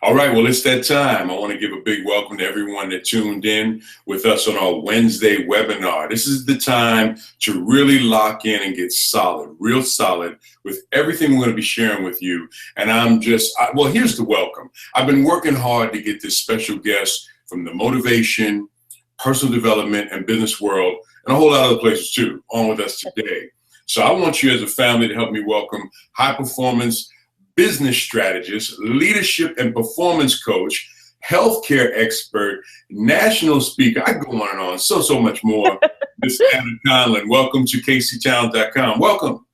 All right, well, it's that time. I want to give a big welcome to everyone that tuned in with us on our Wednesday webinar. This is the time to really lock in and get solid, real solid with everything we're going to be sharing with you. And well, here's the welcome. I've been working hard to get this special guest from the motivation, personal development, and business world, and a whole lot of other places too, on with us today. So I want you as a family to help me welcome high performance business strategist, leadership and performance coach, healthcare expert, national speaker. I go on and on, so much more. Miss Anna Conlin. Welcome to KCTown.com. Welcome.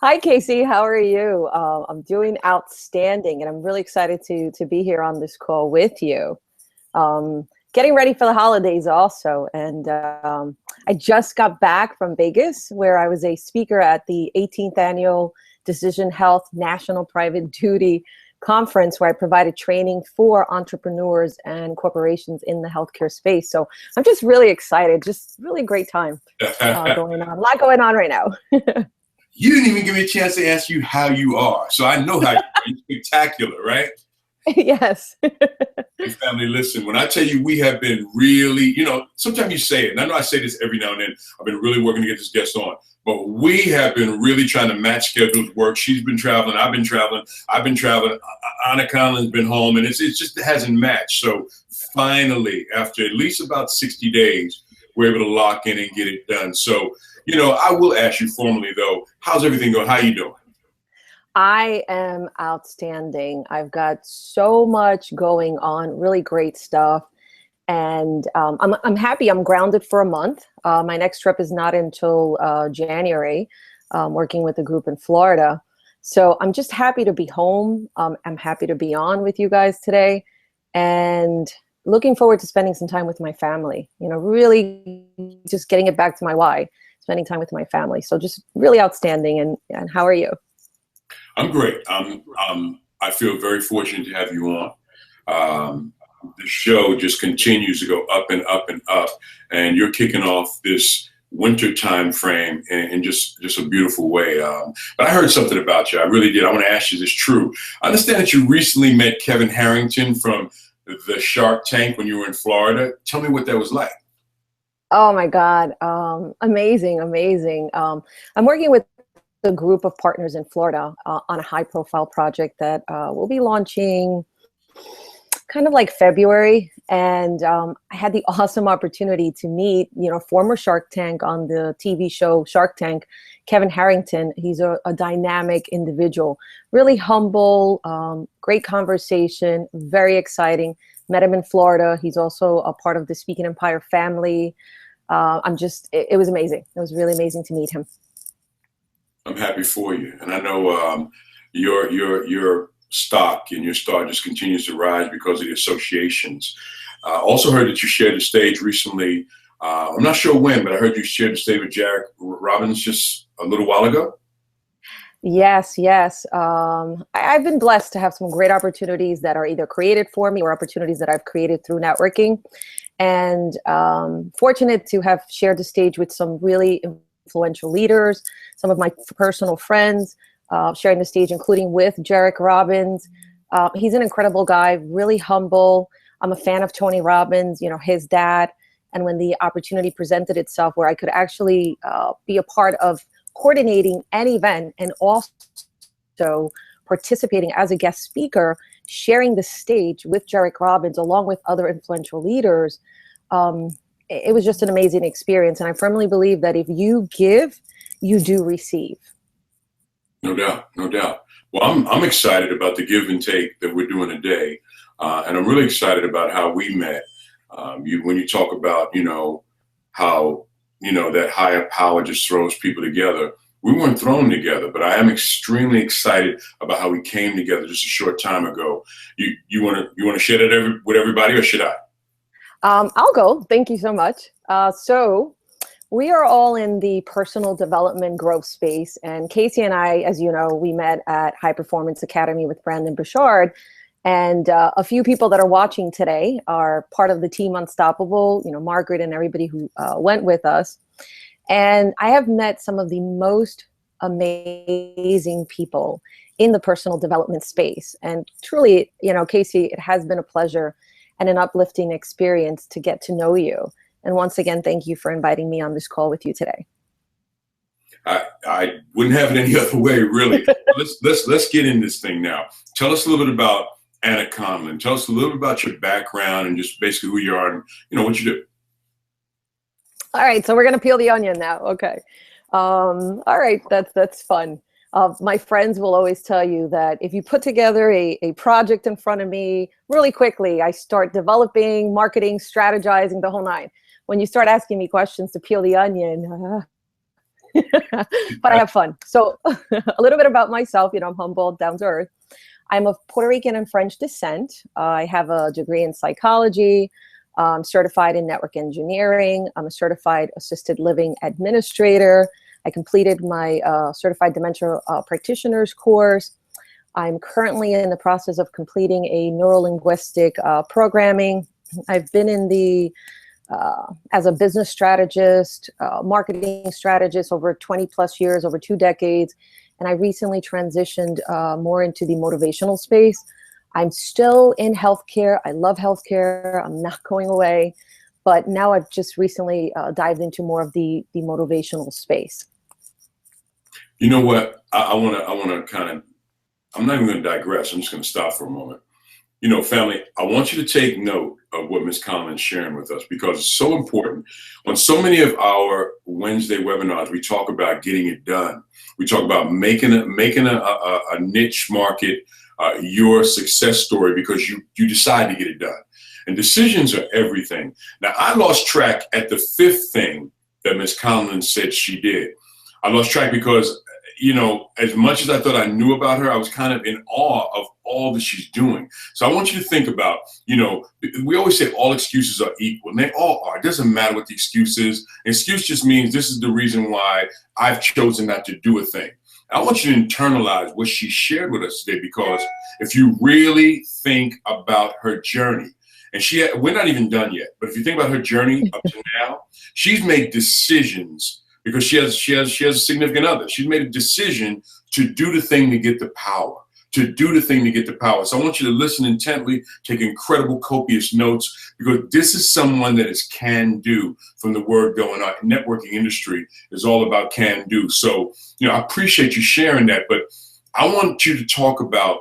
Hi, Casey. How are you? I'm doing outstanding, and I'm really excited to be here on this call with you. Getting ready for the holidays also, and I just got back from Vegas, where I was a speaker at the 18th annual Decision Health National Private Duty Conference, where I provided training for entrepreneurs and corporations in the healthcare space. So I'm just really excited. Just really great time going on. A lot going on right now. You didn't even give me a chance to ask you how you are. So I know how you're spectacular, right? Yes. Hey, family, listen, when I tell you we have been really, sometimes you say it, and I know I say this every now and then, I've been really working to get this guest on, but we have been really trying to match schedules, work. She's been traveling, I've been traveling, Anna Conlin's been home, and it just hasn't matched. So finally, after at least about 60 days, we're able to lock in and get it done. So, I will ask you formally though, how's everything going? How you doing? I am outstanding. I've got so much going on, really great stuff. And I'm happy. I'm grounded for a month. My next trip is not until January, working with a group in Florida. So I'm just happy to be home. I'm happy to be on with you guys today, and looking forward to spending some time with my family. Really just getting it back to my why, spending time with my family. So just really outstanding. And how are you? I'm great. I feel very fortunate to have you on. The show just continues to go up and up and up, and you're kicking off this winter time frame in just a beautiful way. But I heard something about you. I really did. I want to ask you, is this true? I understand that you recently met Kevin Harrington from the Shark Tank when you were in Florida. Tell me what that was like. Oh my God. Amazing. I'm working with a group of partners in Florida on a high profile project that we'll be launching kind of like February. And I had the awesome opportunity to meet, former Shark Tank on the TV show Shark Tank, Kevin Harrington. He's a dynamic individual, really humble, great conversation, very exciting. Met him in Florida. He's also a part of the Speaking Empire family. It was amazing. It was really amazing to meet him. I'm happy for you, and I know your stock and your star just continues to rise because of the associations. Also heard that you shared the stage recently. I'm not sure when, but I heard you shared the stage with Jared Robbins just a little while ago. Yes. I've been blessed to have some great opportunities that are either created for me or opportunities that I've created through networking, and fortunate to have shared the stage with some really influential leaders, some of my personal friends, sharing the stage, including with Jared Robbins. He's an incredible guy, really humble. I'm a fan of Tony Robbins, his dad. And when the opportunity presented itself where I could actually be a part of coordinating an event and also participating as a guest speaker, sharing the stage with Jared Robbins along with other influential leaders, it was just an amazing experience. And I firmly believe that if you give, you do receive. No doubt. Well, I'm excited about the give and take that we're doing today. And I'm really excited about how we met. When you talk about, how, that higher power just throws people together. We weren't thrown together, but I am extremely excited about how we came together just a short time ago. You want to share that with everybody, or should I? I'll go. Thank you so much. So we are all in the personal development growth space. And Casey and I, as you know, we met at High Performance Academy with Brandon Bouchard. And a few people that are watching today are part of the Team Unstoppable, Margaret and everybody who went with us. And I have met some of the most amazing people in the personal development space. And truly, Casey, it has been a pleasure and an uplifting experience to get to know you. And once again, thank you for inviting me on this call with you today. I wouldn't have it any other way, really. Let's get in this thing now. Tell us a little bit about Anna Conlin. Tell us a little bit about your background and just basically who you are and what you do. All right, so we're gonna peel the onion now. Okay. All right, that's fun. My friends will always tell you that if you put together a project in front of me really quickly, I start developing, marketing, strategizing, the whole nine. When you start asking me questions to peel the onion, but I have fun. So a little bit about myself, I'm humble, down to earth. I'm of Puerto Rican and French descent. I have a degree in psychology. I'm certified in network engineering. I'm a certified assisted living administrator. I completed my certified dementia practitioner's course. I'm currently in the process of completing a neuro-linguistic programming. I've been in the as a business strategist, marketing strategist over 20 plus years, over 2 decades. And I recently transitioned more into the motivational space. I'm still in healthcare. I love healthcare. I'm not going away. But now I've just recently dived into more of the motivational space. You know what? I want to kind of, I'm not even going to digress. I'm just going to stop for a moment. Family, I want you to take note of what Ms. Conlin is sharing with us, because it's so important. On so many of our Wednesday webinars, we talk about getting it done. We talk about making a niche market your success story, because you decide to get it done. And decisions are everything. Now, I lost track at the 5th thing that Ms. Conlin said she did. I lost track because, as much as I thought I knew about her, I was kind of in awe of all that she's doing. So I want you to think about, we always say all excuses are equal, and they all are. It doesn't matter what the excuse is. An excuse just means this is the reason why I've chosen not to do a thing. I want you to internalize what she shared with us today, because if you really think about her journey, and we're not even done yet, but if you think about her journey up to now, she's made decisions because she has a significant other. She's made a decision to do the thing to get the power, So I want you to listen intently, take incredible, copious notes, because this is someone that is can do from the word going on. Networking industry is all about can do. So, I appreciate you sharing that, but I want you to talk about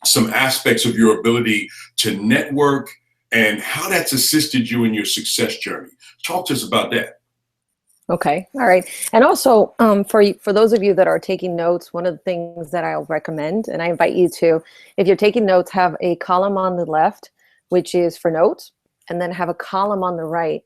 some aspects of your ability to network and how that's assisted you in your success journey. Talk to us about that. Okay. All right. And also, for those of you that are taking notes, one of the things that I'll recommend, and I invite you to, if you're taking notes, have a column on the left, which is for notes, and then have a column on the right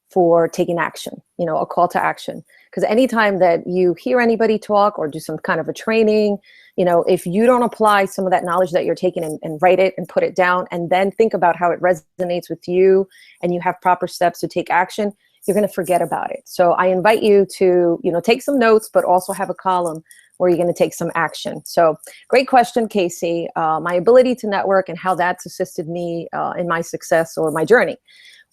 for taking action, a call to action. Because anytime that you hear anybody talk or do some kind of a training, if you don't apply some of that knowledge that you're taking and write it and put it down, and then think about how it resonates with you, and you have proper steps to take action, you're going to forget about it. So I invite you to, take some notes, but also have a column where you're going to take some action. So great question, Casey. My ability to network and how that's assisted me in my success or my journey.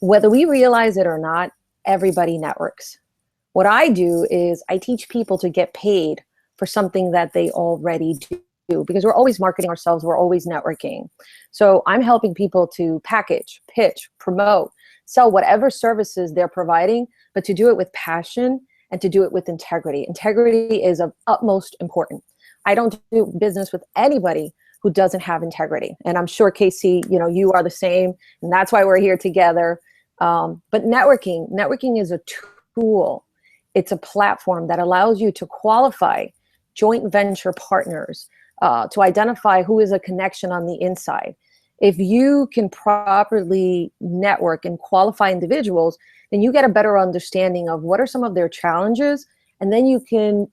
Whether we realize it or not, everybody networks. What I do is I teach people to get paid for something that they already do, because we're always marketing ourselves. We're always networking. So I'm helping people to package, pitch, promote, sell whatever services they're providing, but to do it with passion and to do it with integrity. Integrity is of utmost importance. I don't do business with anybody who doesn't have integrity. And I'm sure, Casey, you are the same, and that's why we're here together. But networking is a tool. It's a platform that allows you to qualify joint venture partners, to identify who is a connection on the inside. If you can properly network and qualify individuals, then you get a better understanding of what are some of their challenges, and then you can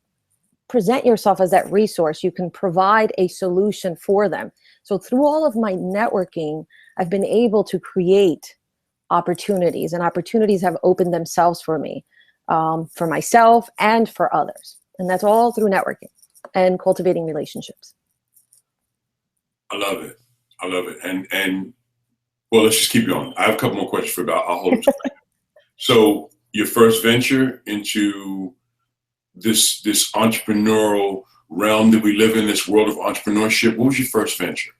present yourself as that resource. You can provide a solution for them. So through all of my networking, I've been able to create opportunities, and opportunities have opened themselves for me, for myself and for others. And that's all through networking and cultivating relationships. I love it. And well, let's just keep going. I have a couple more questions for about, I'll hold them to you. So your first venture into this entrepreneurial realm that we live in, this world of entrepreneurship, what was your first venture?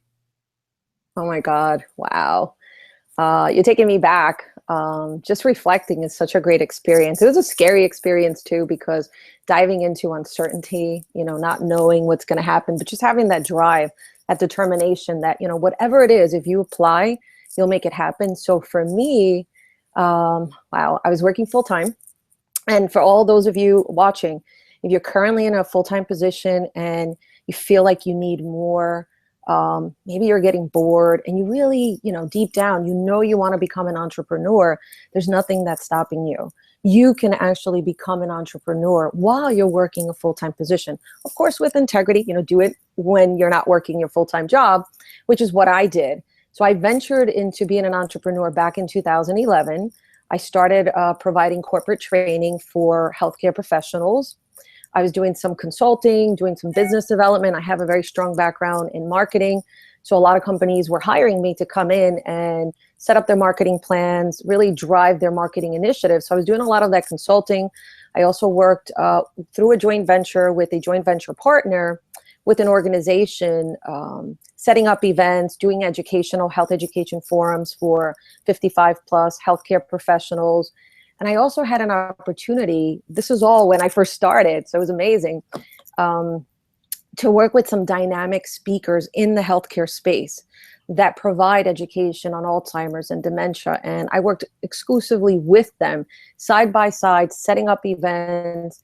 Oh my God. Wow. You're taking me back. Just reflecting is such a great experience. It was a scary experience too, because diving into uncertainty, not knowing what's going to happen, but just having that drive, that determination that, whatever it is, if you apply, you'll make it happen. So for me, wow, I was working full time. And for all those of you watching, if you're currently in a full-time position and you feel like you need more, maybe you're getting bored and you really, deep down, you want to become an entrepreneur, there's nothing that's stopping you. You can actually become an entrepreneur while you're working a full-time position. Of course, with integrity, do it when you're not working your full-time job, which is what I did. So I ventured into being an entrepreneur back in 2011. I started providing corporate training for healthcare professionals. I was doing some consulting, doing some business development. I have a very strong background in marketing. So a lot of companies were hiring me to come in and set up their marketing plans, really drive their marketing initiatives. So I was doing a lot of that consulting. I also worked through a joint venture with a joint venture partner with an organization, setting up events, doing health education forums for 55 plus healthcare professionals. And I also had an opportunity, this was all when I first started, so it was amazing, to work with some dynamic speakers in the healthcare space that provide education on Alzheimer's and dementia. And I worked exclusively with them, side by side, setting up events,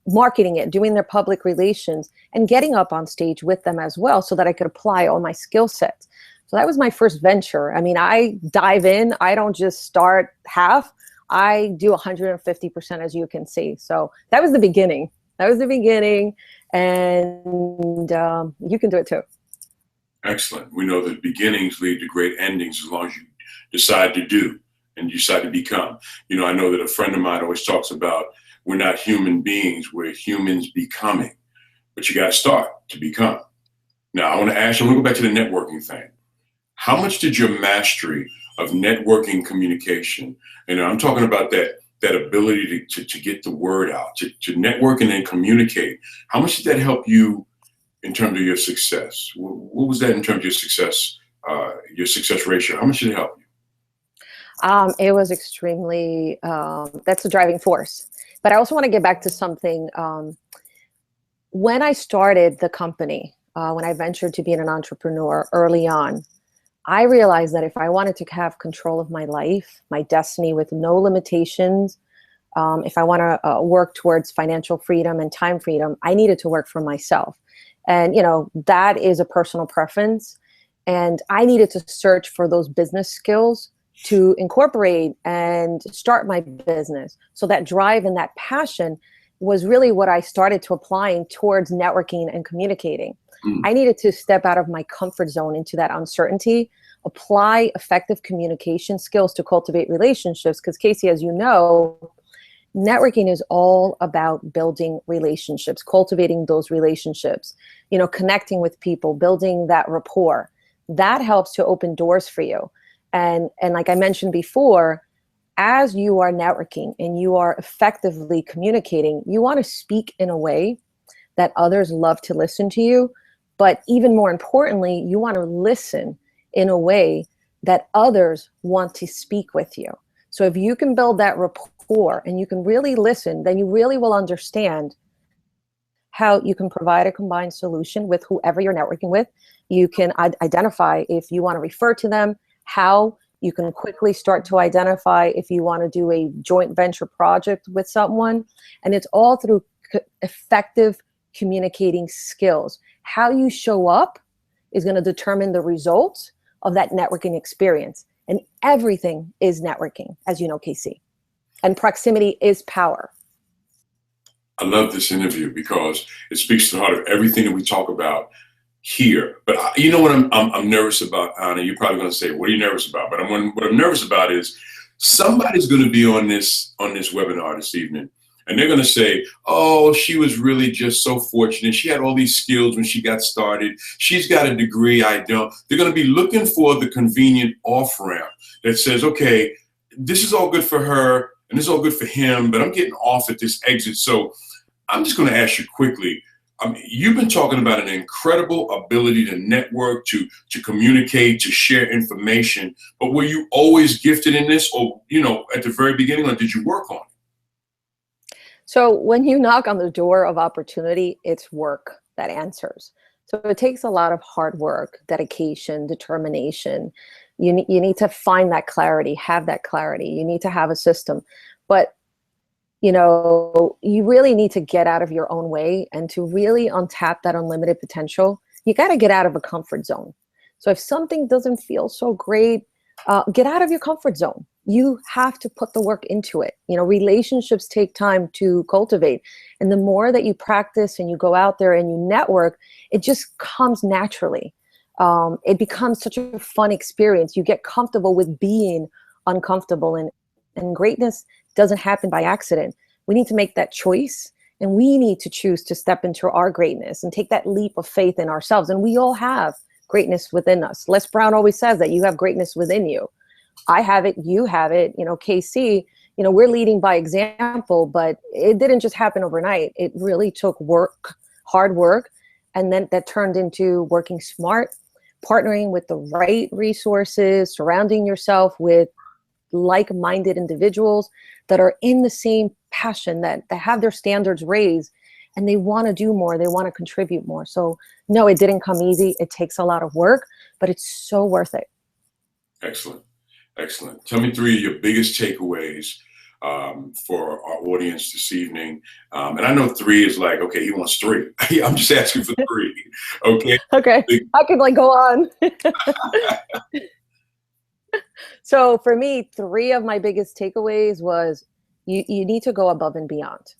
marketing it, doing their public relations, and getting up on stage with them as well so that I could apply all my skill sets. So that was my first venture. I mean, I dive in, I don't just start half, I do 150%, as you can see. So that was the beginning. And you can do it too. Excellent. We know that beginnings lead to great endings as long as you decide to do and you decide to become. I know that a friend of mine always talks about we're not human beings, we're humans becoming. But you got to start to become. Now, I want to go back to the networking thing. How much did your mastery of networking communication, I'm talking about that ability to get the word out, to network and then communicate, how much did that help you in terms of your success? What was that in terms of your success ratio? How much did it help you? It was extremely, that's a driving force. But I also want to get back to something. When I started the company, when I ventured to being an entrepreneur early on, I realized that if I wanted to have control of my life, my destiny with no limitations, if I want to work towards financial freedom and time freedom, I needed to work for myself. And, that is a personal preference. And I needed to search for those business skills to incorporate and start my business. So that drive and that passion was really what I started to applying towards networking and communicating. I needed to step out of my comfort zone into that uncertainty, apply effective communication skills to cultivate relationships. Because Casey, as you know, networking is all about building relationships, cultivating those relationships, connecting with people, building that rapport. That helps to open doors for you. And like I mentioned before, as you are networking and you are effectively communicating, you want to speak in a way that others love to listen to you. But even more importantly, you want to listen in a way that others want to speak with you. So if you can build that rapport and you can really listen, then you really will understand how you can provide a combined solution with whoever you're networking with. You can identify if you want to refer to them, how you can quickly start to identify if you want to do a joint venture project with someone. And it's all through effective communicating skills. How you show up is going to determine the results of that networking experience. And everything is networking, as you know, Casey. And proximity is power. I love this interview because it speaks to the heart of everything that we talk about here. But you know what I'm nervous about, Anna? You're probably going to say, what are you nervous about? But what I'm nervous about is somebody's going to be on this webinar this evening. And they're going to say, oh, she was really just so fortunate. She had all these skills when she got started. She's got a degree, I don't. They're going to be looking for the convenient off-ramp that says, okay, this is all good for her and this is all good for him, but I'm getting off at this exit. So I'm just going to ask you quickly, I mean, you've been talking about an incredible ability to network, to communicate, to share information. But were you always gifted in this, or at the very beginning, or did you work on it? So when you knock on the door of opportunity, it's work that answers. So it takes a lot of hard work, dedication, determination. You need to find that clarity, have that clarity. You need to have a system. But you really need to get out of your own way, and to really untap that unlimited potential, you got to get out of a comfort zone. So if something doesn't feel so great, get out of your comfort zone. You have to put the work into it. Relationships take time to cultivate. And the more that you practice and you go out there and you network, it just comes naturally. It becomes such a fun experience. You get comfortable with being uncomfortable, and greatness doesn't happen by accident. We need to make that choice, and we need to choose to step into our greatness and take that leap of faith in ourselves. And we all have greatness within us. Les Brown always says that you have greatness within you. I have it, you have it. KC, we're leading by example, but it didn't just happen overnight. It really took work, hard work, and then that turned into working smart, partnering with the right resources, surrounding yourself with like-minded individuals that are in the same passion, that have their standards raised, and they want to do more, they want to contribute more. So no, it didn't come easy. It takes a lot of work, but it's so worth it. Excellent. Tell me 3 of your biggest takeaways for our audience this evening. And I know 3 is like, okay, he wants 3. I'm just asking for 3. Okay. Okay. I could go on. So for me, 3 of my biggest takeaways was you need to go above and beyond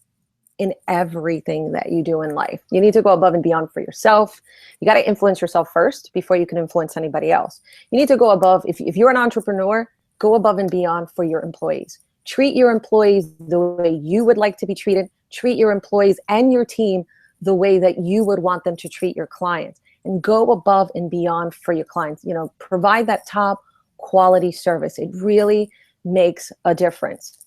in everything that you do in life. You need to go above and beyond for yourself. You got to influence yourself first before you can influence anybody else. You need to go above. If you're an entrepreneur, go above and beyond for your employees. Treat your employees the way you would like to be treated. Treat your employees and your team the way that you would want them to treat your clients. And go above and beyond for your clients. Provide that top quality service. It really makes a difference.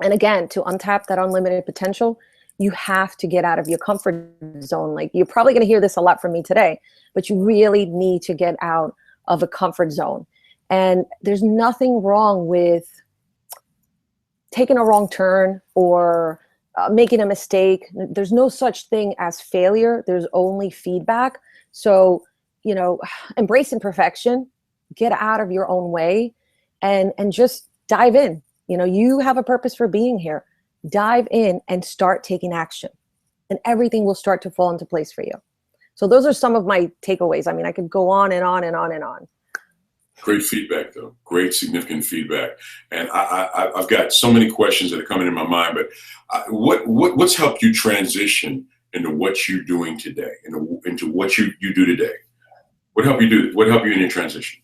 And again, to untap that unlimited potential, you have to get out of your comfort zone. You're probably going to hear this a lot from me today, but you really need to get out of a comfort zone. And there's nothing wrong with taking a wrong turn or making a mistake. There's no such thing as failure. There's only feedback. So, embrace imperfection, get out of your own way, and just dive in. You have a purpose for being here. Dive in and start taking action, and everything will start to fall into place for you. So those are some of my takeaways. I mean, I could go on and on and on and on. Great feedback, though. Great, significant feedback. And I've got so many questions that are coming in my mind. But what's helped you transition into what you're doing today, into what you do today? What helped you do? What helped you in your transition?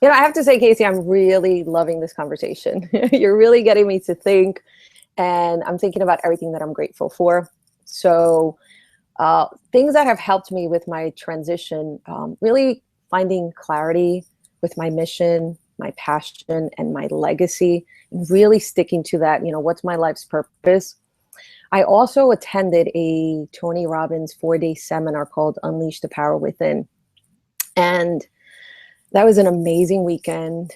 I have to say, Casey, I'm really loving this conversation. You're really getting me to think, and I'm thinking about everything that I'm grateful for. So things that have helped me with my transition, really finding clarity with my mission, my passion, and my legacy, and really sticking to that, what's my life's purpose. I also attended a Tony Robbins 4-day seminar called Unleash the Power Within. And that was an amazing weekend.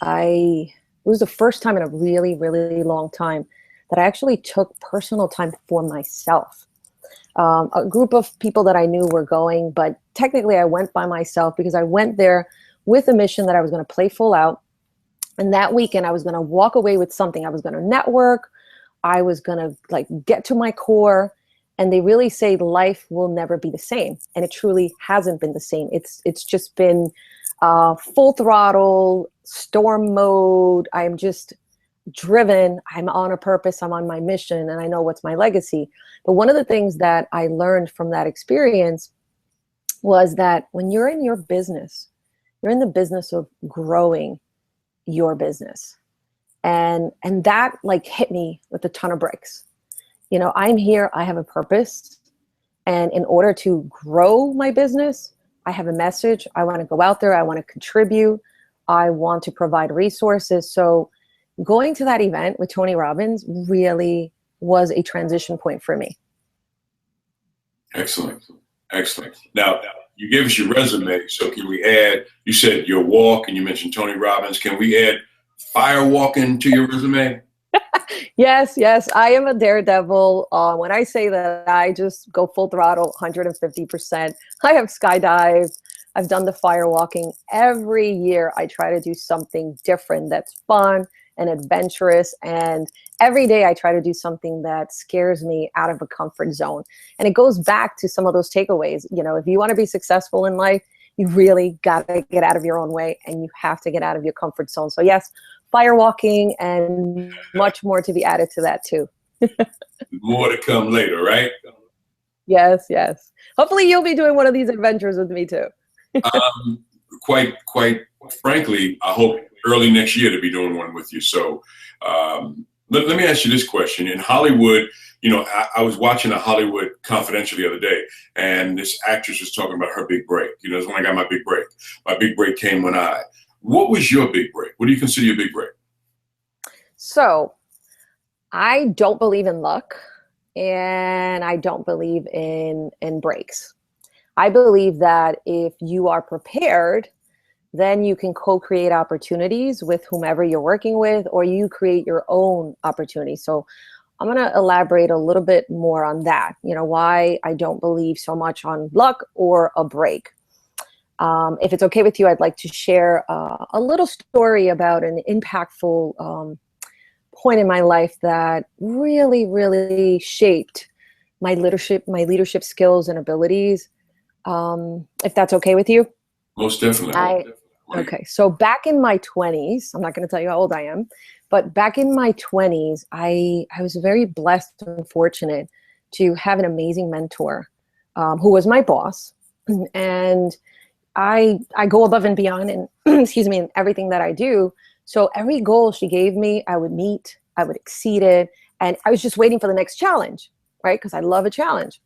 It was the first time in a really, really long time that I actually took personal time for myself. A group of people that I knew were going, but technically I went by myself because I went there with a mission that I was going to play full out. And that weekend I was going to walk away with something. I was going to network. I was going to get to my core. And they really say life will never be the same. And it truly hasn't been the same. It's just been full throttle, storm mode. I'm just driven. I'm on a purpose. I'm on my mission, and I know what's my legacy. But one of the things that I learned from that experience was that when you're in your business, you're in the business of growing your business. And that hit me with a ton of bricks. I'm here, I have a purpose. And in order to grow my business, I have a message. I want to go out there. I want to contribute. I want to provide resources. So going to that event with Tony Robbins really was a transition point for me. Excellent. Excellent. Now, you gave us your resume, so can we add, you said your walk and you mentioned Tony Robbins. Can we add fire walking to your resume? Yes, yes, I am a daredevil. When I say that, I just go full throttle, 150%. I have skydived. I've done the firewalking. Every year, I try to do something different that's fun and adventurous. And every day, I try to do something that scares me out of a comfort zone. And it goes back to some of those takeaways. You know, if you want to be successful in life, you really got to get out of your own way, and you have to get out of your comfort zone. So yes, firewalking, and much more to be added to that too. More to come later, right? Yes, yes. Hopefully you'll be doing one of these adventures with me too. Quite frankly, I hope early next year to be doing one with you. So let me ask you this question. In Hollywood, you know, I was watching a Hollywood Confidential the other day, and this actress was talking about her big break. You know, that's when I got my big break. My big break came when what was your big break? What do you consider your big break? So I don't believe in luck, and I don't believe in breaks. I believe that if you are prepared, then you can co-create opportunities with whomever you're working with, or you create your own opportunity. So I'm going to elaborate a little bit more on that, you know, why I don't believe so much on luck or a break. If it's okay with you, I'd like to share a little story about an impactful point in my life that really, really shaped my leadership skills and abilities. If that's okay with you. Most definitely. Okay. So back in my 20s, I'm not going to tell you how old I am, but back in my 20s, I was very blessed and fortunate to have an amazing mentor who was my boss. And I go above and beyond in, excuse me, in everything that I do. So every goal she gave me, I would meet, I would exceed it. And I was just waiting for the next challenge, right? Because I love a challenge.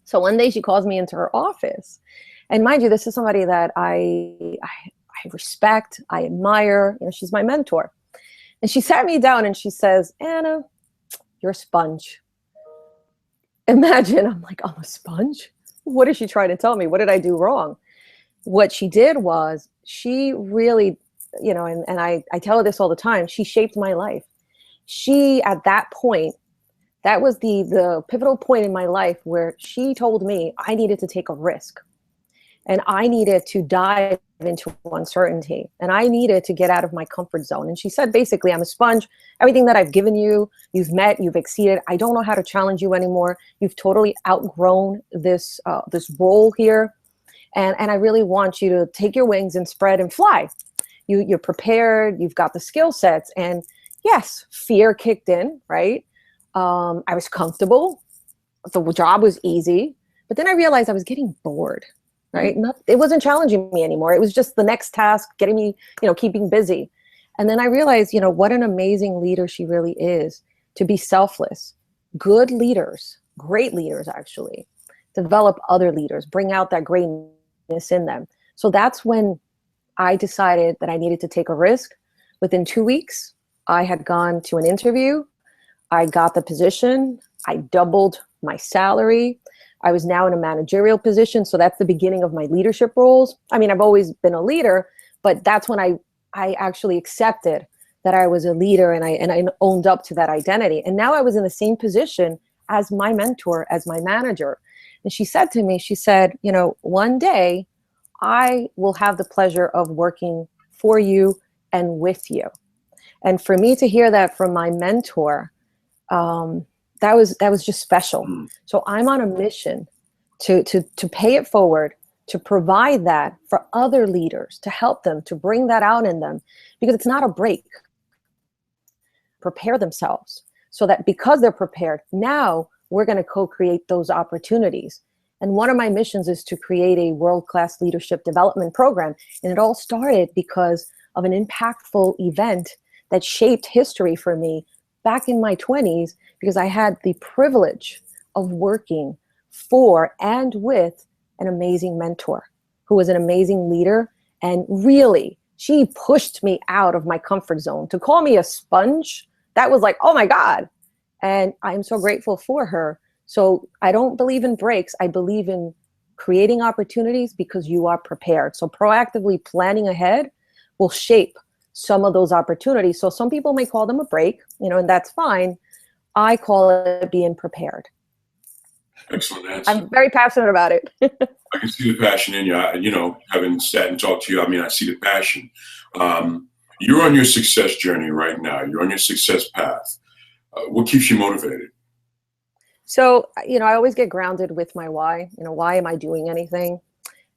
So one day she calls me into her office. And mind you, this is somebody that I respect, I admire. You know, she's my mentor. And she sat me down and she says, Anna, you're a sponge. Imagine, I'm like, I'm a sponge? What is she trying to tell me? What did I do wrong? What she did was she really, you know, and I tell her this all the time, she shaped my life. She, at that point, that was the pivotal point in my life where she told me I needed to take a risk. And I needed to dive into uncertainty. And I needed to get out of my comfort zone. And she said, basically, I'm a sponge. Everything that I've given you, you've met, you've exceeded. I don't know how to challenge you anymore. You've totally outgrown this role here. And I really want you to take your wings and spread and fly. You're prepared. You've got the skill sets. And yes, fear kicked in, right? I was comfortable. The job was easy. But then I realized I was getting bored. Right? It wasn't challenging me anymore. It was just the next task, getting me, you know, keeping busy. And then I realized, you know, what an amazing leader she really is, to be selfless. Good leaders, great leaders actually, develop other leaders, bring out that greatness in them. So that's when I decided that I needed to take a risk. Within 2 weeks, I had gone to an interview. I got the position. I doubled my salary. I was now in a managerial position. So that's the beginning of my leadership roles. I mean, I've always been a leader, but that's when I actually accepted that I was a leader, and I owned up to that identity. And now I was in the same position as my mentor, as my manager. And she said to me, she said, you know, one day I will have the pleasure of working for you and with you. And for me to hear that from my mentor, that was just special. So I'm on a mission to pay it forward, to provide that for other leaders, to help them, to bring that out in them, because it's not a break. Prepare themselves so that because they're prepared, now we're going to co-create those opportunities. And one of my missions is to create a world-class leadership development program. And it all started because of an impactful event that shaped history for me back in my 20s, because I had the privilege of working for and with an amazing mentor who was an amazing leader. And really, she pushed me out of my comfort zone. To call me a sponge, that was like, oh my God. And I'm so grateful for her So I don't believe in breaks. I believe in creating opportunities because you are prepared. So proactively planning ahead will shape some of those opportunities. So some people may call them a break, and that's fine. I call it being prepared. Excellent answer. I'm very passionate about it. I can see the passion in you. Having sat and talked to you, I see the passion. You're on your success journey right now. You're on your success path. What keeps you motivated? So, I always get grounded with my why. Why am I doing anything?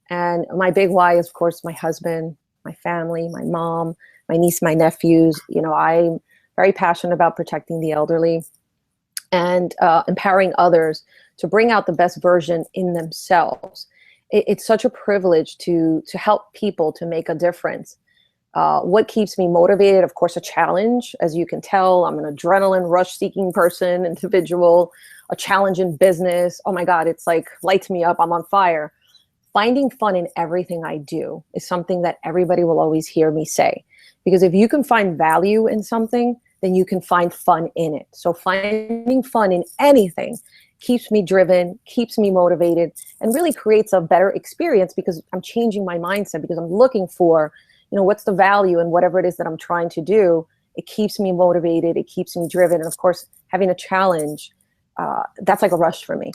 And my big why is, of course, my husband, my family, my mom, my niece, my nephews. I'm very passionate about protecting the elderly and empowering others to bring out the best version in themselves. It's such a privilege to help people to make a difference. What keeps me motivated? Of course, a challenge. As you can tell, I'm an adrenaline rush-seeking person, individual, a challenge in business. Oh my God, it's like lights me up. I'm on fire. Finding fun in everything I do is something that everybody will always hear me say. Because if you can find value in something, then you can find fun in it. So finding fun in anything keeps me driven, keeps me motivated, and really creates a better experience because I'm changing my mindset, because I'm looking for, what's the value in whatever it is that I'm trying to do. It keeps me motivated, it keeps me driven. And of course, having a challenge, that's like a rush for me.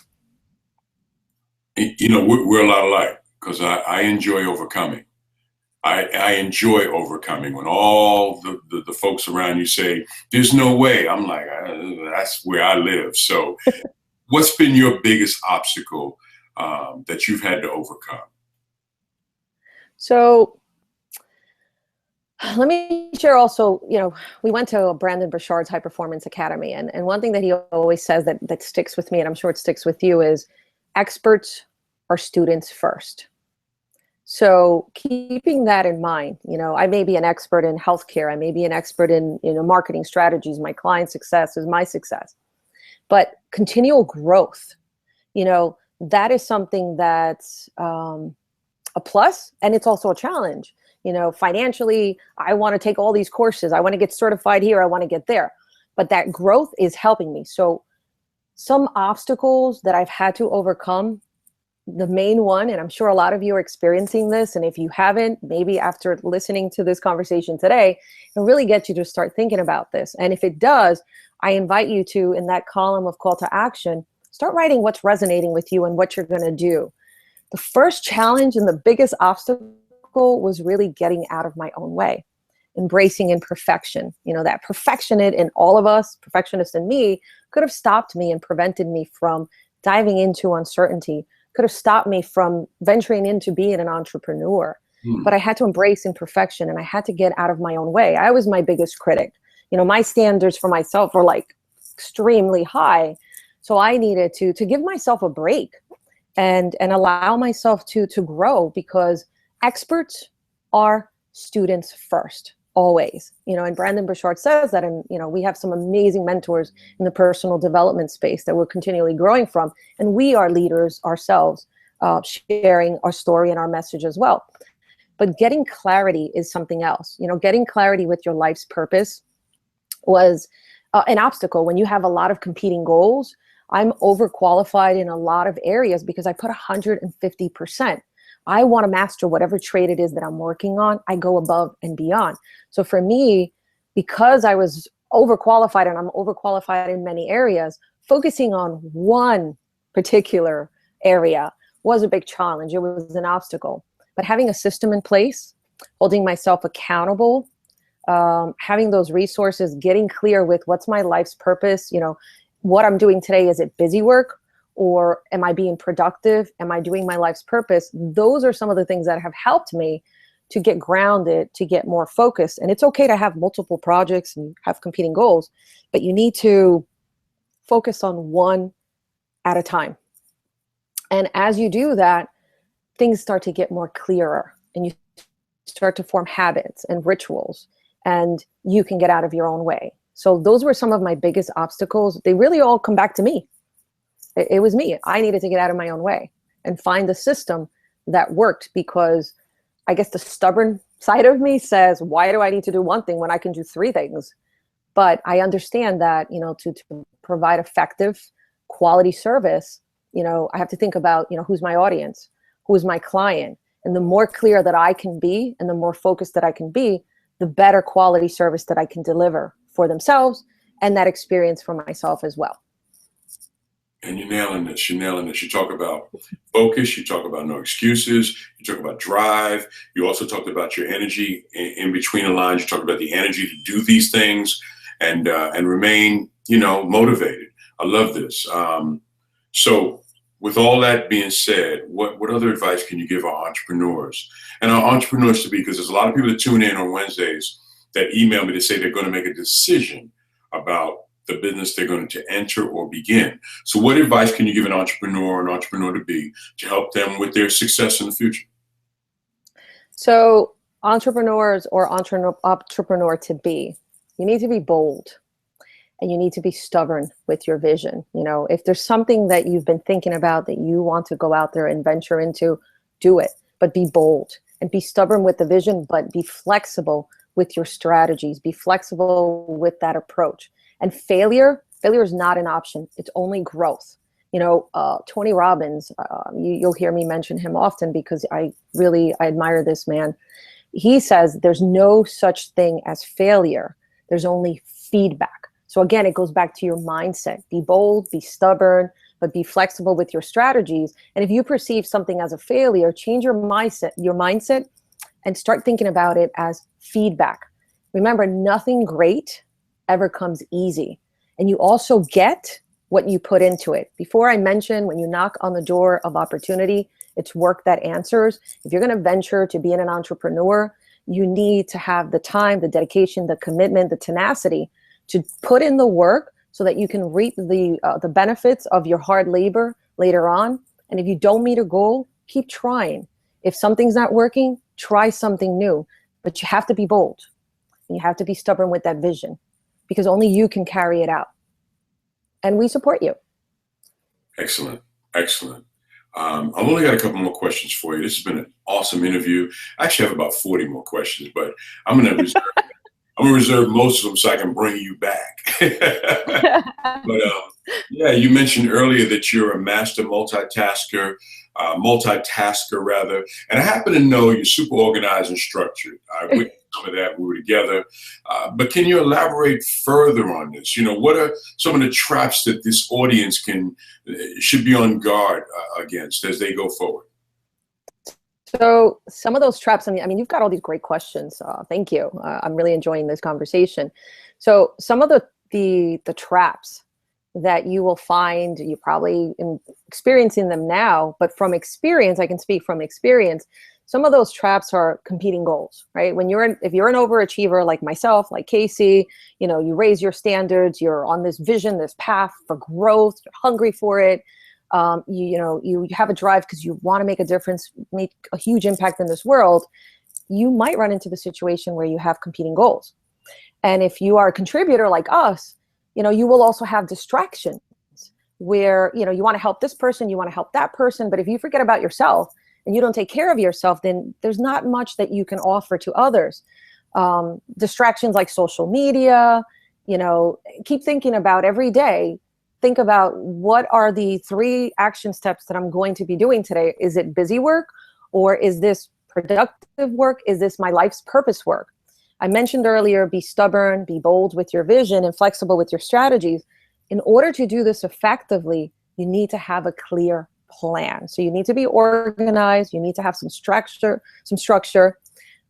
We're a lot alike because I enjoy overcoming. I enjoy overcoming when all the folks around you say, there's no way. I'm like, that's where I live. So what's been your biggest obstacle that you've had to overcome? So let me share also, we went to Brandon Burchard's High Performance Academy. And one thing that he always says that sticks with me, and I'm sure it sticks with you, is experts are students first. So keeping that in mind, I may be an expert in healthcare. I may be an expert in, marketing strategies. My client success is my success. But continual growth, that is something that's a plus, and it's also a challenge. Financially, I want to take all these courses. I want to get certified here. I want to get there. But that growth is helping me. So some obstacles that I've had to overcome, the main one, and I'm sure a lot of you are experiencing this, and if you haven't, maybe after listening to this conversation today, it'll really get you to start thinking about this. And if it does, I invite you to, in that column of call to action, start writing what's resonating with you and what you're going to do. The first challenge and the biggest obstacle was really getting out of my own way, embracing imperfection. That perfectionist in all of us, perfectionist in me, could have stopped me and prevented me from diving into uncertainty, could have stopped me from venturing into being an entrepreneur. But I had to embrace imperfection, and I had to get out of my own way. I was my biggest critic. My standards for myself were like extremely high. So I needed to give myself a break and allow myself to grow, because experts are students first, always. And Brandon Burchard says that, and we have some amazing mentors in the personal development space that we're continually growing from, and we are leaders ourselves, sharing our story and our message as well. But getting clarity is something else. Getting clarity with your life's purpose was an obstacle. When you have a lot of competing goals, I'm overqualified in a lot of areas because I put 150%. I want to master whatever trade it is that I'm working on. I go above and beyond. So for me, because I was overqualified, and I'm overqualified in many areas, focusing on one particular area was a big challenge. It was an obstacle. But having a system in place, holding myself accountable, having those resources, getting clear with what's my life's purpose, what I'm doing today, is it busy work? Or am I being productive? Am I doing my life's purpose? Those are some of the things that have helped me to get grounded, to get more focused. And it's okay to have multiple projects and have competing goals, but you need to focus on one at a time. And as you do that, things start to get more clearer, and you start to form habits and rituals, and you can get out of your own way. So those were some of my biggest obstacles. They really all come back to me. It was me. I needed to get out of my own way and find a system that worked, because I guess the stubborn side of me says, why do I need to do one thing when I can do three things? But I understand that, to provide effective, quality service, I have to think about, who's my audience, who's my client. And the more clear that I can be and the more focused that I can be, the better quality service that I can deliver for themselves and that experience for myself as well. And you're nailing this. You're nailing this. You talk about focus. You talk about no excuses. You talk about drive. You also talked about your energy in between the lines. You talked about the energy to do these things and remain, motivated. I love this. So with all that being said, what other advice can you give our entrepreneurs and our entrepreneurs to be? Because there's a lot of people that tune in on Wednesdays that email me to say they're going to make a decision about the business they're going to enter or begin. So what advice can you give an entrepreneur to be to help them with their success in the future? So entrepreneurs or entrepreneur to be, you need to be bold and you need to be stubborn with your vision. If there's something that you've been thinking about that you want to go out there and venture into, do it, but be bold and be stubborn with the vision, but be flexible with your strategies, be flexible with that approach. And failure is not an option. It's only growth. Tony Robbins, you'll hear me mention him often because I admire this man. He says there's no such thing as failure. There's only feedback. So again, it goes back to your mindset. Be bold, be stubborn, but be flexible with your strategies. And if you perceive something as a failure, change your mindset and start thinking about it as feedback. Remember, nothing great ever comes easy. And you also get what you put into it. Before I mentioned, when you knock on the door of opportunity, it's work that answers. If you're going to venture to being an entrepreneur, you need to have the time, the dedication, the commitment, the tenacity to put in the work so that you can reap the benefits of your hard labor later on. And if you don't meet a goal, keep trying. If something's not working, try something new. But you have to be bold. And you have to be stubborn with that vision, because only you can carry it out. And we support you. Excellent. Excellent. I've only got a couple more questions for you. This has been an awesome interview. I actually have about 40 more questions, but I'm going to reserve most of them so I can bring you back. But yeah, you mentioned earlier that you're a master multitasker rather. And I happen to know you're super organized and structured. I witnessed some of that. We were together. But can you elaborate further on this? What are some of the traps that this audience should be on guard against as they go forward? So some of those traps, I mean, you've got all these great questions. Thank you. I'm really enjoying this conversation. So some of the traps that you will find, you're probably experiencing them now, but from experience, I can speak from experience. Some of those traps are competing goals, right? If you're an overachiever like myself, like Casey, you raise your standards, you're on this vision, this path for growth, you're hungry for it. You have a drive because you want to make a difference, make a huge impact in this world. You might run into the situation where you have competing goals. And if you are a contributor like us, you will also have distractions where, you want to help this person, you want to help that person. But if you forget about yourself and you don't take care of yourself, then there's not much that you can offer to others. Distractions like social media, keep thinking about every day. Think about what are the 3 action steps that I'm going to be doing today. Is it busy work, or is this productive work? Is this my life's purpose work? I mentioned earlier, be stubborn, be bold with your vision and flexible with your strategies. In order to do this effectively, you need to have a clear plan. So you need to be organized. You need to have some structure.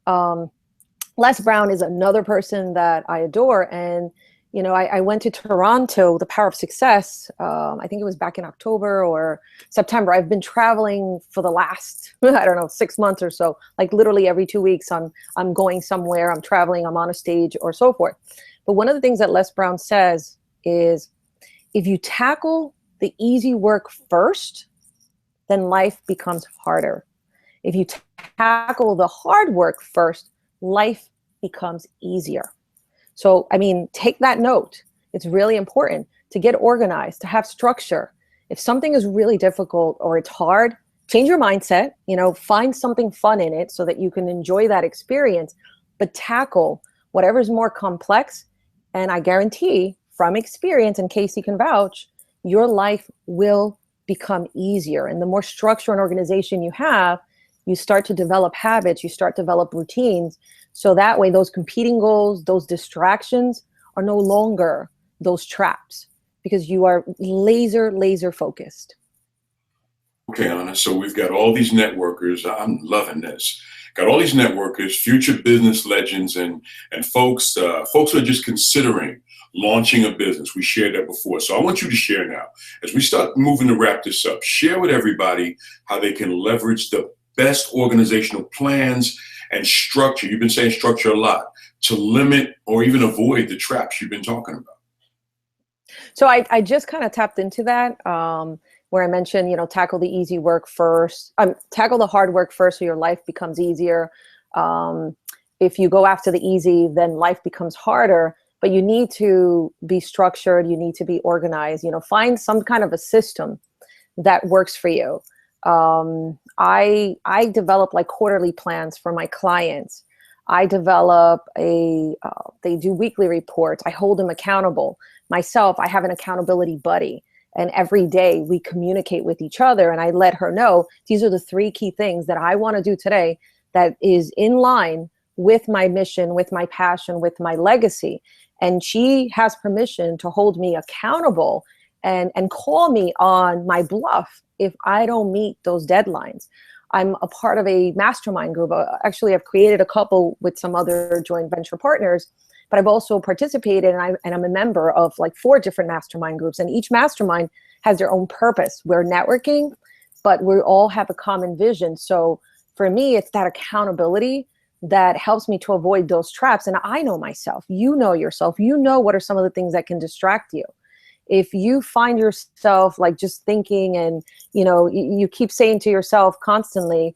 Les Brown is another person that I adore. And I went to Toronto, the Power of Success. I think it was back in October or September. I've been traveling for the last, 6 months or so. Like literally every 2 weeks, I'm going somewhere, I'm traveling, I'm on a stage or so forth. But one of the things that Les Brown says is, if you tackle the easy work first, then life becomes harder. If you tackle the hard work first, life becomes easier. So, take that note. It's really important to get organized, to have structure. If something is really difficult or it's hard, change your mindset, find something fun in it so that you can enjoy that experience, but tackle whatever's more complex. And I guarantee from experience, and Casey can vouch, your life will become easier. And the more structure and organization you have, you start to develop habits, you start to develop routines. So that way, those competing goals, those distractions are no longer those traps because you are laser focused. Okay, Anna. So we've got all these networkers. I'm loving this. Got all these networkers, future business legends, and folks who are just considering launching a business. We shared that before. So I want you to share now. As we start moving to wrap this up, share with everybody how they can leverage the best organizational plans and structure. You've been saying structure a lot to limit or even avoid the traps you've been talking about. So I just kind of tapped into that. Where I mentioned, tackle the easy work first, tackle the hard work first so your life becomes easier. If you go after the easy, then life becomes harder, but you need to be structured. You need to be organized, find some kind of a system that works for you. I develop like quarterly plans for my clients. I develop they do weekly reports. I hold them accountable. Myself, I have an accountability buddy. And every day we communicate with each other and I let her know these are the 3 key things that I want to do today that is in line with my mission, with my passion, with my legacy. And she has permission to hold me accountable and call me on my bluff if I don't meet those deadlines. I'm a part of a mastermind group. Actually, I've created a couple with some other joint venture partners. But I've also participated and I'm a member of like 4 different mastermind groups. And each mastermind has their own purpose. We're networking, but we all have a common vision. So for me, it's that accountability that helps me to avoid those traps. And I know myself, you know yourself, you know what are some of the things that can distract you. If you find yourself like just thinking and, you keep saying to yourself constantly,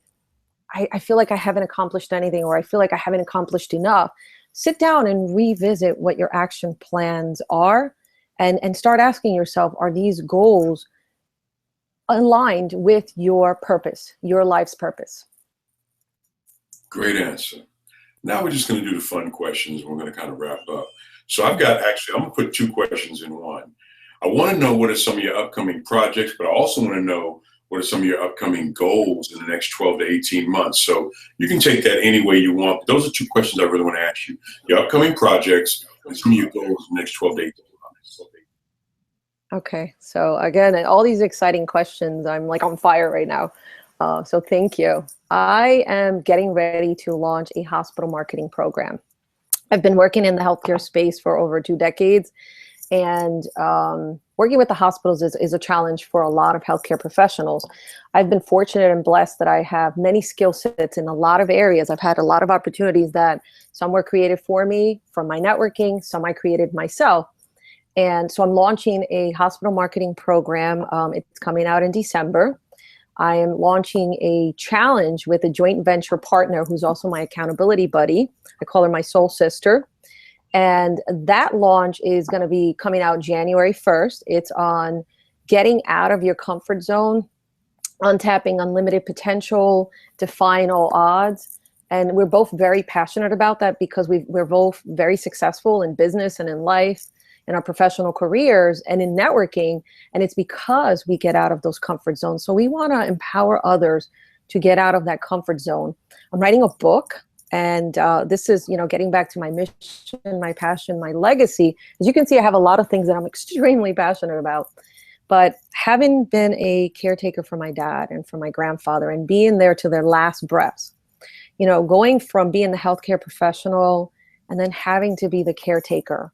I feel like I haven't accomplished anything, or I feel like I haven't accomplished enough. Sit down and revisit what your action plans are and start asking yourself, are these goals aligned with your purpose, your life's purpose? Great answer. Now we're just going to do the fun questions. We're going to kind of wrap up. So I'm going to put 2 questions in one. I want to know what are some of your upcoming projects, but I also want to know what are some of your upcoming goals in the next 12 to 18 months? So you can take that any way you want. But those are 2 questions I really want to ask you. Your upcoming projects and some of your goals in the next 12 to 18 months. Okay. So again, all these exciting questions, I'm like on fire right now. So thank you. I am getting ready to launch a hospital marketing program. I've been working in the healthcare space for over 2 decades. And working with the hospitals is a challenge for a lot of healthcare professionals. I've been fortunate and blessed that I have many skill sets in a lot of areas. I've had a lot of opportunities that some were created for me from my networking, some I created myself. And so I'm launching a hospital marketing program. It's coming out in December. I am launching a challenge with a joint venture partner who's also my accountability buddy. I call her my soul sister. And that launch is going to be coming out January 1st. It's on getting out of your comfort zone, untapping unlimited potential, defying all odds. And we're both very passionate about that because we're both very successful in business and in life, in our professional careers and in networking. And it's because we get out of those comfort zones. So we want to empower others to get out of that comfort zone. I'm writing a book. And this is, getting back to my mission, my passion, my legacy. As you can see, I have a lot of things that I'm extremely passionate about. But having been a caretaker for my dad and for my grandfather and being there to their last breaths, going from being the healthcare professional and then having to be the caretaker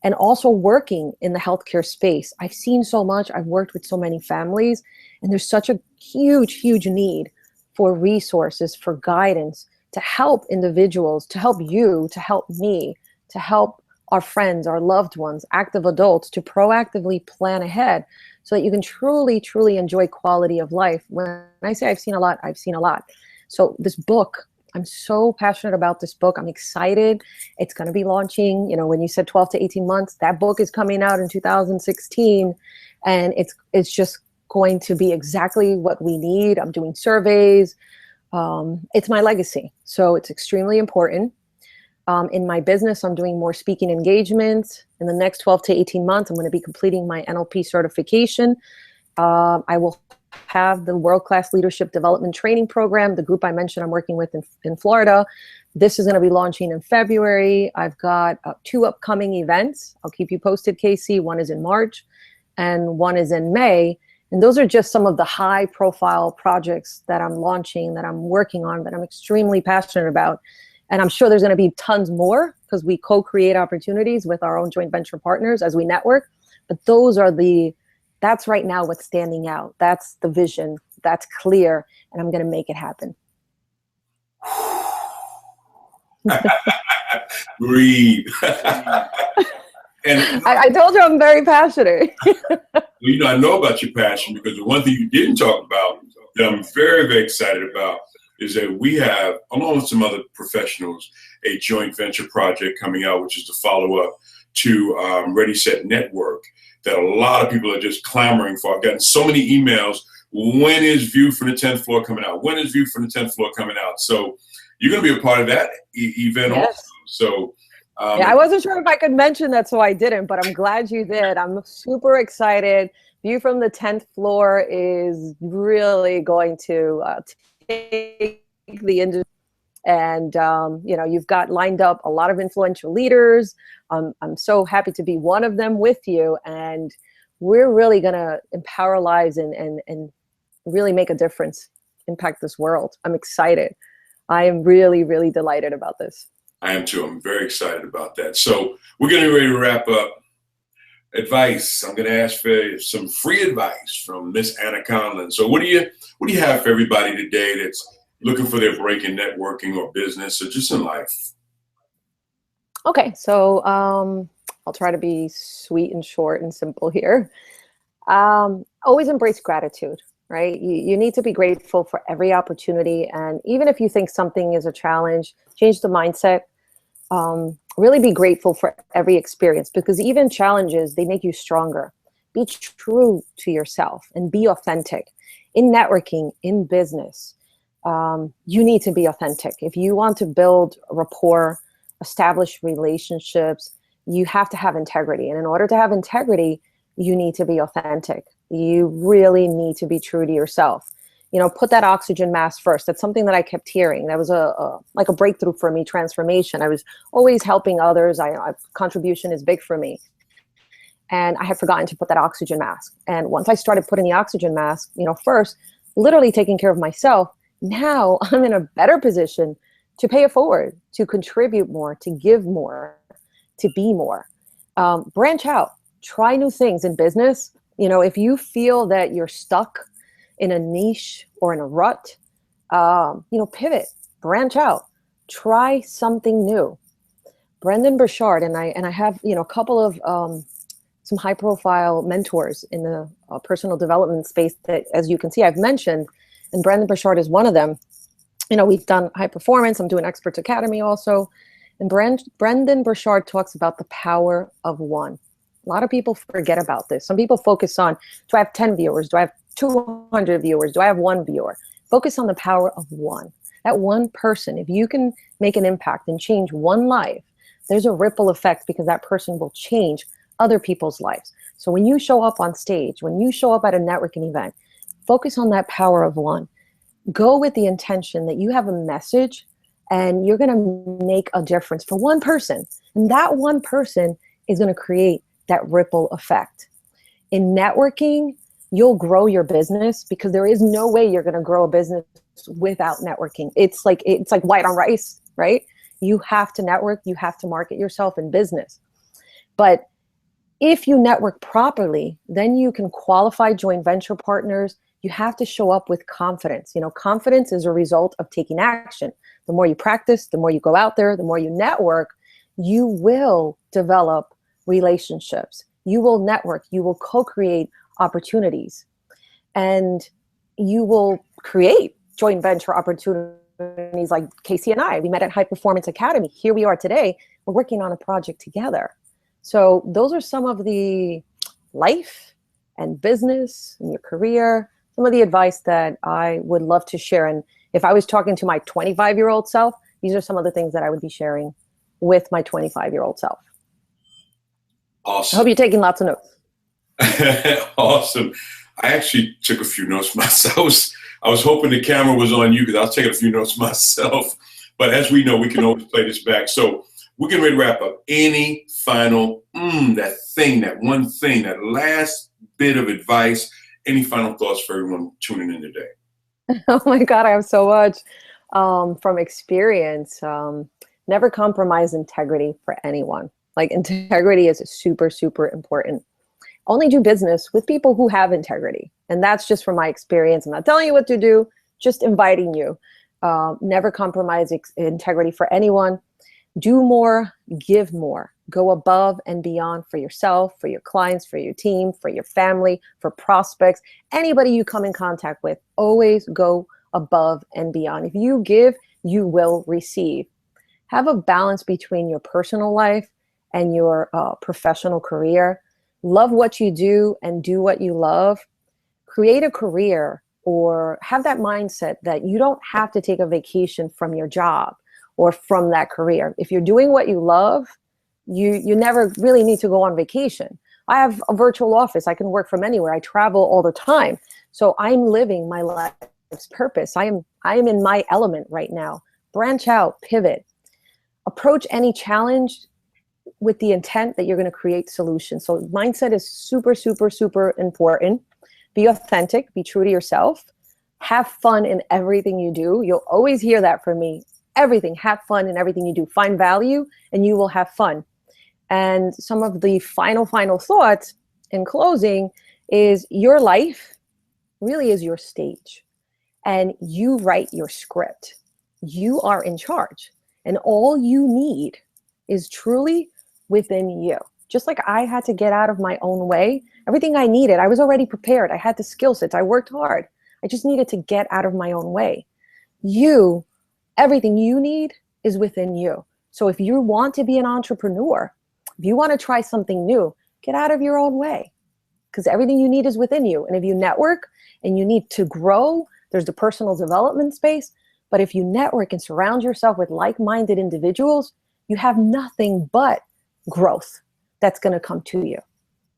and also working in the healthcare space, I've seen so much. I've worked with so many families, and there's such a huge, huge need for resources, for guidance, to help individuals, to help you, to help me, to help our friends, our loved ones, active adults, to proactively plan ahead so that you can truly, truly enjoy quality of life. When I say I've seen a lot, I've seen a lot. So this book, I'm so passionate about this book. I'm excited. It's going to be launching, when you said 12 to 18 months, that book is coming out in 2016. And it's just going to be exactly what we need. I'm doing surveys. It's my legacy. So it's extremely important. In my business, I'm doing more speaking engagements. In the next 12 to 18 months, I'm going to be completing my NLP certification. I will have the World-Class Leadership Development Training Program, the group I mentioned I'm working with in Florida. This is going to be launching in February. I've got 2 upcoming events. I'll keep you posted, Casey. One is in March and one is in May. And those are just some of the high-profile projects that I'm launching, that I'm working on, that I'm extremely passionate about. And I'm sure there's going to be tons more because we co-create opportunities with our own joint venture partners as we network. But that's right now what's standing out. That's the vision. That's clear. And I'm going to make it happen. Breathe. And I told you I'm very passionate. I know about your passion, because the one thing you didn't talk about that I'm very, very excited about is that we have, along with some other professionals, a joint venture project coming out, which is the follow-up to Ready, Set, Network, that a lot of people are just clamoring for. I've gotten so many emails. When is View from the 10th Floor coming out? When is View from the 10th Floor coming out? So you're going to be a part of that event also. So yeah, I wasn't sure if I could mention that, so I didn't, but I'm glad you did. I'm super excited. View from the 10th Floor is really going to take the industry. And, you've got lined up a lot of influential leaders. I'm so happy to be one of them with you. And we're really going to empower lives and really make a difference, impact this world. I'm excited. I am really, really delighted about this. I am too. I'm very excited about that. So we're getting ready to wrap up. Advice. I'm going to ask for some free advice from Miss Anna Conlin. So what do you have for everybody today that's looking for their break in networking or business or just in life? Okay, so I'll try to be sweet and short and simple here. Always embrace gratitude, right? You need to be grateful for every opportunity. And even if you think something is a challenge, change the mindset. Really be grateful for every experience, because even challenges, they make you stronger. Be true to yourself and be authentic. In networking, in business, you need to be authentic. If you want to build rapport, establish relationships, you have to have integrity. And in order to have integrity, you need to be authentic. You really need to be true to yourself. Put that oxygen mask first. That's something that I kept hearing. That was like a breakthrough for me, transformation. I was always helping others. Contribution is big for me. And I had forgotten to put that oxygen mask. And once I started putting the oxygen mask, first, literally taking care of myself, now I'm in a better position to pay it forward, to contribute more, to give more, to be more. Branch out, try new things in business. If you feel that you're stuck in a niche or in a rut, pivot, branch out, try something new. Brendon Burchard and I have, a couple of some high profile mentors in the personal development space that, as you can see, I've mentioned, and Brendon Burchard is one of them. We've done high performance. I'm doing Experts Academy also. And Brendon Burchard talks about the power of one. A lot of people forget about this. Some people focus on, do I have 10 viewers? Do I have 200 viewers? Do I have 1 viewer? Focus on the power of one. That one person, if you can make an impact and change one life, there's a ripple effect, because that person will change other people's lives. So when you show up on stage, when you show up at a networking event, focus on that power of one. Go with the intention that you have a message and you're going to make a difference for one person. And that one person is going to create that ripple effect. In networking, you'll grow your business, because there is no way you're going to grow a business without networking. It's like white on rice, right? You have to network, you have to market yourself in business. But if you network properly, then you can qualify joint venture partners. You have to show up with confidence. Confidence is a result of taking action. The more you practice, the more you go out there, the more you network, you will develop relationships. You will network, you will co-create opportunities, and you will create joint venture opportunities like Casey and I. We met at High Performance Academy. Here we are today. We're working on a project together. So those are some of the life and business and your career, some of the advice that I would love to share. And if I was talking to my 25-year-old self, these are some of the things that I would be sharing with my 25-year-old self. I hope Awesome. you're taking lots of notes. Awesome. I actually took a few notes myself. I was hoping the camera was on you because I was taking a few notes myself. But as we know, we can always play this back. So we're getting ready to wrap up. Any final, that thing, that one thing, that last bit of advice, any final thoughts for everyone tuning in today? Oh my God, I have so much from experience. Never compromise integrity for anyone. Like, integrity is super, super important. Only do business with people who have integrity. And that's just from my experience. I'm not telling you what to do, just inviting you. Never compromise integrity for anyone. Do more, give more. Go above and beyond for yourself, for your clients, for your team, for your family, for prospects, anybody you come in contact with. Always go above and beyond. If you give, you will receive. Have a balance between your personal life and your professional career. Love what you do and do what you love. Create a career, or have that mindset that you don't have to take a vacation from your job or from that career. If you're doing what you love, you never really need to go on vacation. I have a virtual office. I can work from anywhere. I travel all the time. So I'm living my life's purpose. I am in my element right now. Branch out, pivot. Approach any challenge with the intent that you're going to create solutions. So mindset is super, super, super important. Be authentic, be true to yourself. Have fun in everything you do. You'll always hear that from me. Everything, have fun in everything you do. Find value and you will have fun. And some of the final thoughts in closing is, your life really is your stage, and you write your script. You are in charge, and all you need is truly within you. Just like I had to get out of my own way, everything I needed, I was already prepared. I had the skill sets. I worked hard. I just needed to get out of my own way. Everything you need is within you. So if you want to be an entrepreneur, if you want to try something new, get out of your own way, because everything you need is within you. And if you network and you need to grow, there's the personal development space. But if you network and surround yourself with like-minded individuals, you have nothing but growth that's going to come to you.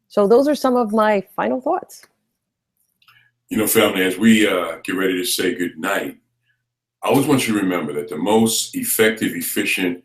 So those are some of my final thoughts. You know, family, as we get ready to say good night, I always want you to remember that the most effective, efficient,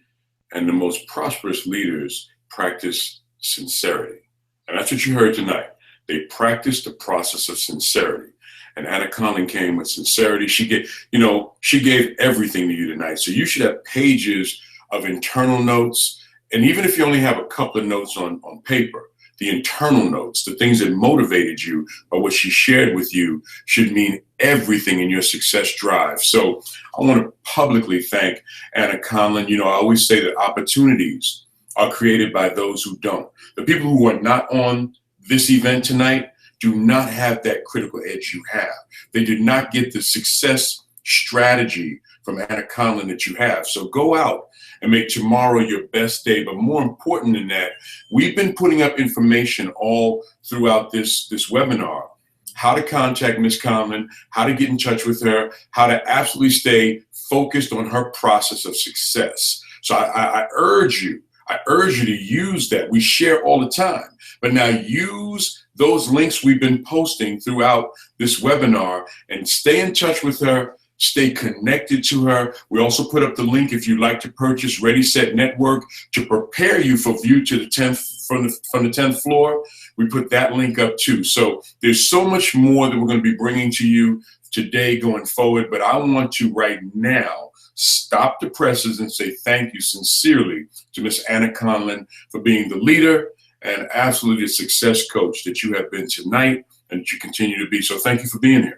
and the most prosperous leaders practice sincerity. And that's what you heard tonight. They practice the process of sincerity. And Anna Conlin came with sincerity. She gave everything to you tonight. So you should have pages of internal notes. And even if you only have a couple of notes on paper, the internal notes, the things that motivated you or what she shared with you, should mean everything in your success drive. So I want to publicly thank Anna Conlin. You know, I always say that opportunities are created by those who don't. The people who are not on this event tonight do not have that critical edge you have. They did not get the success strategy from Anna Conlin that you have. So go out and make tomorrow your best day. But more important than that, we've been putting up information all throughout this webinar, how to contact Ms. Conlin, how to get in touch with her, how to absolutely stay focused on her process of success. So I urge you to use that. We share all the time, but now use those links we've been posting throughout this webinar and stay in touch with her. Stay connected to her. We also put up the link if you'd like to purchase Ready Set Network to prepare you for view to the 10th from the 10th floor. We put that link up too. So there's so much more that we're going to be bringing to you today going forward. But I want to right now stop the presses and say thank you sincerely to Miss Anna Conlin for being the leader and absolutely a success coach that you have been tonight and that you continue to be. So thank you for being here.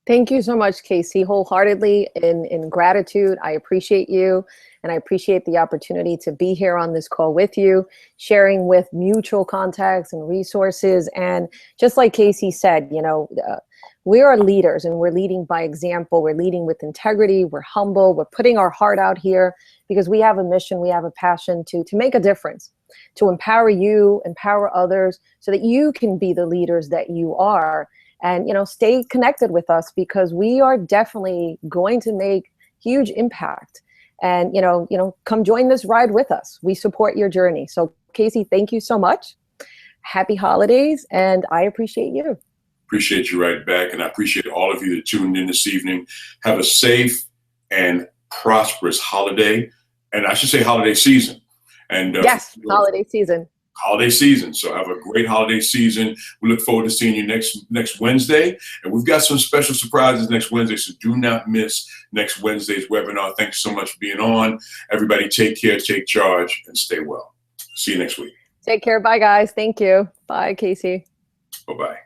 Thank you so much, Casey. Wholeheartedly in gratitude. I appreciate you, and I appreciate the opportunity to be here on this call with you, sharing with mutual contacts and resources. And just like Casey said, we are leaders, and we're leading by example. We're leading with integrity. We're humble. We're putting our heart out here because we have a mission. We have a passion to make a difference, to empower you, empower others, so that you can be the leaders that you are. And, stay connected with us, because we are definitely going to make huge impact. and come join this ride with us. We support your journey. So Casey, thank you so much. Happy holidays, and I appreciate you. Appreciate you right back, and I appreciate all of you that tuned in this evening. Have a safe and prosperous holiday, and I should say holiday season. And yes, holiday season. Holiday season. So have a great holiday season. We look forward to seeing you next Wednesday. And we've got some special surprises next Wednesday, so do not miss next Wednesday's webinar. Thanks so much for being on. Everybody take care, take charge, and stay well. See you next week. Take care. Bye, guys. Thank you. Bye, Casey. Bye-bye.